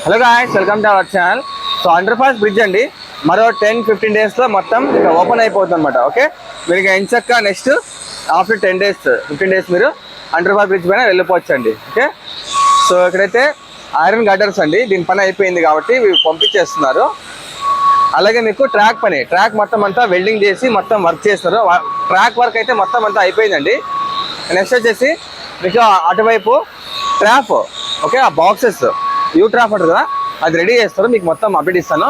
Hello guys, welcome to our channel. So under pass bridge అండి, మరో 10-15 డేస్లో మొత్తం ఇక ఓపెన్ అయిపోతుంది అనమాట. ఓకే, మీరు ఇక ఎంచక్క నెక్స్ట్ ఆఫ్టర్ 15 డేస్ మీరు అండర్ పాస్ బ్రిడ్జ్ పైన వెళ్ళిపోవచ్చు అండి. ఓకే, సో ఇక్కడైతే ఐరన్ గడ్డర్స్ అండి, దీని పని అయిపోయింది కాబట్టి ఇవి పంపించేస్తున్నారు. అలాగే మీకు ట్రాక్ మొత్తం అంతా వెల్డింగ్ చేసి మొత్తం వర్క్ చేస్తారు. ట్రాక్ వర్క్ అయితే మొత్తం అంతా అయిపోయిందండి. నెక్స్ట్ వచ్చేసి మీకు అటువైపు ట్రాప్, ఓకే, ఆ బాక్సెస్ యూ ట్రాప్ అంటారు కదా, అది రెడీ చేస్తారు. మీకు మొత్తం అప్డేట్ ఇస్తాను.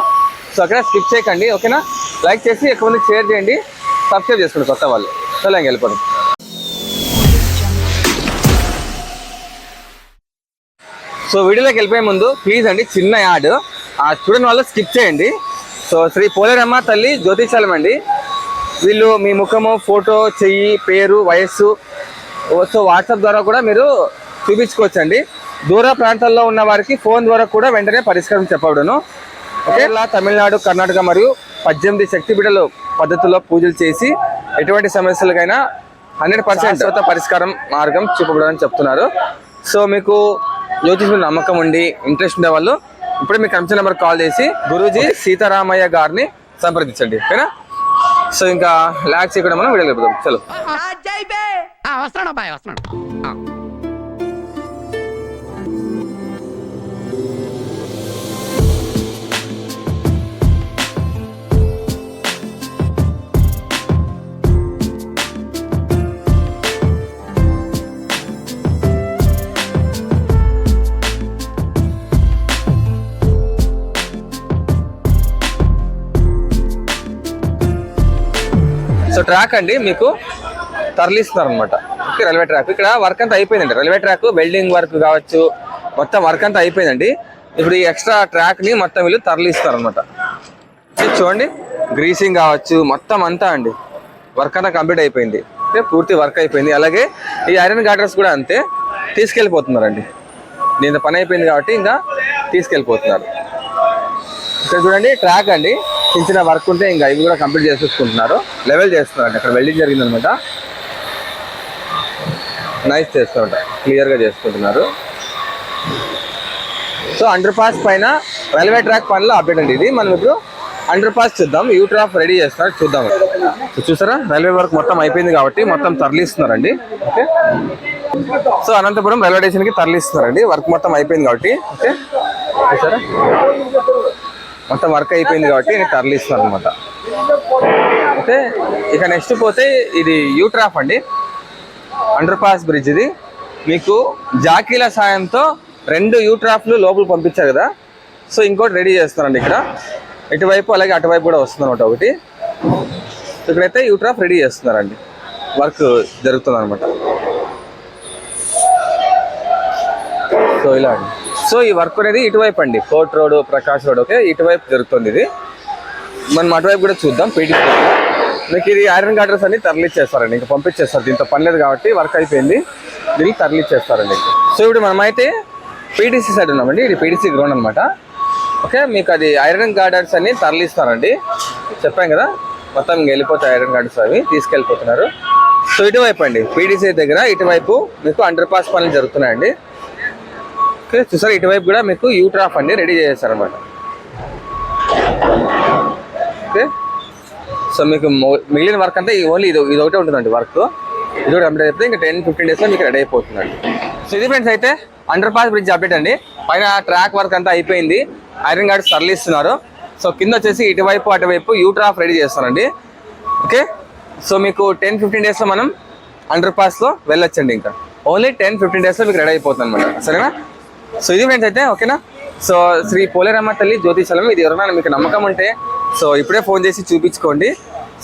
సో అక్కడ స్కిప్ చేయకండి, ఓకేనా. లైక్ చేసి ఎక్కువ మందికి షేర్ చేయండి, సబ్స్క్రైబ్ చేసుకోండి కొత్త వాళ్ళు. సో లైక్ వెళ్ళిపోండి. సో వీడియోలోకి వెళ్ళిపోయే ముందు ప్లీజ్ అండి, చిన్న యాడ్ చూడని వాళ్ళు స్కిప్ చేయండి. సో శ్రీ పోలేరమ్మ తల్లి జ్యోతిషాలం అండి. వీళ్ళు మీ ముఖము, ఫోటో, చెయ్యి, పేరు, వయస్సు సో వాట్సాప్ ద్వారా కూడా మీరు చూపించుకోవచ్చండి. దూర ప్రాంతాల్లో ఉన్న వారికి ఫోన్ ద్వారా కూడా వెంటనే పరిష్కారం చెప్పబడును. కేరళ, తమిళనాడు, కర్ణాటక మరియు 18 శక్తిపీఠల పద్ధతుల్లో పూజలు చేసి ఎటువంటి సమస్యలకైనా 100% పరిష్కారం మార్గం చూపబడని చెప్తున్నారు. సో మీకు జ్యోతిష్యుల నమ్మకం ఉండి ఇంట్రెస్ట్ ఉండే వాళ్ళు ఇప్పుడే మీకు కమిషన్ నెంబర్ కాల్ చేసి గురూజీ సీతారామయ్య గారిని సంప్రదించండి, ఓకేనా. సో ఇంకా లాక్స్ ఇక్కడ మనం వీడియో చెప్తాం. చలో. సో ట్రాక్ అండి మీకు తరలిస్తున్నారు అనమాట. ఓకే, రైల్వే ట్రాక్ ఇక్కడ వర్క్ అంతా అయిపోయిందండి. రైల్వే ట్రాక్ వెల్డింగ్ వర్క్ కావచ్చు, మొత్తం వర్క్ అంతా అయిపోయిందండి. ఇప్పుడు ఈ ఎక్స్ట్రా ట్రాక్ ని మొత్తం వీళ్ళు తరలిస్తారు అనమాట. చూడండి, గ్రీసింగ్ కావచ్చు, మొత్తం అంతా అండి వర్క్ అంతా కంప్లీట్ అయిపోయింది. అంటే పూర్తి వర్క్ అయిపోయింది. అలాగే ఈ ఐరన్ గార్డర్స్ కూడా అంతే తీసుకెళ్ళిపోతున్నారండి. దీని పని అయిపోయింది కాబట్టి ఇంకా తీసుకెళ్ళిపోతున్నారు. ఇక్కడ చూడండి ట్రాక్ అండి, చిన్న వర్క్ ఉంటే ఇంకా ఇవి కూడా కంప్లీట్ చేసేసుకుంటున్నారు. లెవెల్ చేస్తున్నారండి. అక్కడ వెల్డింగ్ జరిగిందనమాట. నైస్ చేస్తున్నమాట, క్లియర్గా చేసుకుంటున్నారు. సో అండర్ పాస్ పైన రైల్వే ట్రాక్ పనిలో అప్డేట్ అండి ఇది. మనం ఇప్పుడు అండర్ పాస్ చూద్దాం. యూ ట్రాప్ రెడీ చేస్తున్నారు, చూద్దాం. చూసారా, రైల్వే వర్క్ మొత్తం అయిపోయింది కాబట్టి మొత్తం తరలిస్తున్నారండి. ఓకే, సో అనంతపురం రైల్వే స్టేషన్కి తరలిస్తున్నారండి. వర్క్ మొత్తం అయిపోయింది కాబట్టి. ఓకే, చూసారా, మొత్తం వర్క్ అయిపోయింది కాబట్టి తరలిస్తున్నారు అనమాట. ఓకే, ఇక నెక్స్ట్ పోతే ఇది యూ ట్రాప్ అండి, అండర్ పాస్ బ్రిడ్జ్. ఇది మీకు జాకీల సాయంతో 2 యూ ట్రాప్లు లోపల పంపించారు కదా, సో ఇంకోటి రెడీ చేస్తున్నారండి ఇక్కడ. ఇటువైపు అలాగే అటువైపు కూడా వస్తుంది అనమాట ఒకటి. ఇక్కడైతే యూ ట్రాప్ రెడీ చేస్తున్నారండి, వర్క్ జరుగుతుంది అనమాట. సో ఇలా అండి. సో ఈ వర్క్ అనేది ఇటువైపు అండి, court road, Prakash road. Okay, ఇటువైపు జరుగుతుంది ఇది. మనం అటువైపు కూడా చూద్దాం. పీటీసీ మీకు ఇది ఐరన్ గార్డర్స్ అన్ని తరలిచ్చేస్తారండి, ఇంకా పంపించేస్తారు. దీంతో పని లేదు కాబట్టి వర్క్ అయిపోయింది, దీన్ని తరలిచ్చేస్తారండి. సో ఇప్పుడు మనమైతే పీటీసీ సైడ్ ఉన్నామండి. ఇది పీటీసీ గ్రౌండ్ అనమాట. ఓకే, మీకు అది ఐరన్ గార్డర్స్ అన్ని తరలిస్తారండి. చెప్పాం కదా, మొత్తం ఇంక వెళ్ళిపోతాయి ఐరన్ గార్డర్స్, అవి తీసుకెళ్ళిపోతున్నారు. సో ఇటువైపు అండి పీటీసీ దగ్గర ఇటువైపు మీకు అండర్ పాస్ పనులు జరుగుతున్నాయండి. ఓకే, చూసారు, ఇటువైపు కూడా మీకు యూ ట్రాప్ అండి రెడీ చేసేస్తారనమాట. ఓకే, సో మీకు మిగిలిన వర్క్ అంతా ఓన్లీ ఇది ఒకటే ఉంటుందండి వర్క్. ఇది కూడా కంప్లీట్ అయిపోతే ఇంకా 10-15 డేస్లో మీకు రెడీ అయిపోతుందండి. సో ఇది ఫ్రెండ్స్ అయితే అండర్ పాస్ బ్రిడ్జ్ అప్డేట్ అండి. పైన ట్రాక్ వర్క్ అంతా అయిపోయింది, ఐరన్ గార్డ్స్ తరలిస్తున్నారు. సో కింద వచ్చేసి ఇటువైపు అటువైపు యూ ట్రాప్ రెడీ చేస్తారండి. ఓకే, సో మీకు 10-15 డేస్లో మనం అండర్ పాస్లో వెళ్ళొచ్చండి. ఇంకా ఓన్లీ 10-15 డేస్లో మీకు రెడీ అయిపోతుంది అనమాట. సరేనా. సో ఇది ఫ్రెండ్స్ అయితే, ఓకేనా. సో శ్రీ పోలేరమ్మ తల్లి జ్యోతిషాలం, ఇది ఎవరైనా మీకు నమ్మకం ఉంటే సో ఇప్పుడే ఫోన్ చేసి చూపించుకోండి.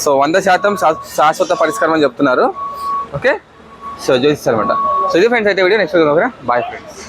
సో 100% శాశ్వత పరిష్కారం అని చెప్తున్నారు. ఓకే, సో జ్యోతిషాలం అంట. సో ఇది ఫ్రెండ్స్ అయితే వీడియో నెక్స్ట్ ఓకేనా. Bye friends.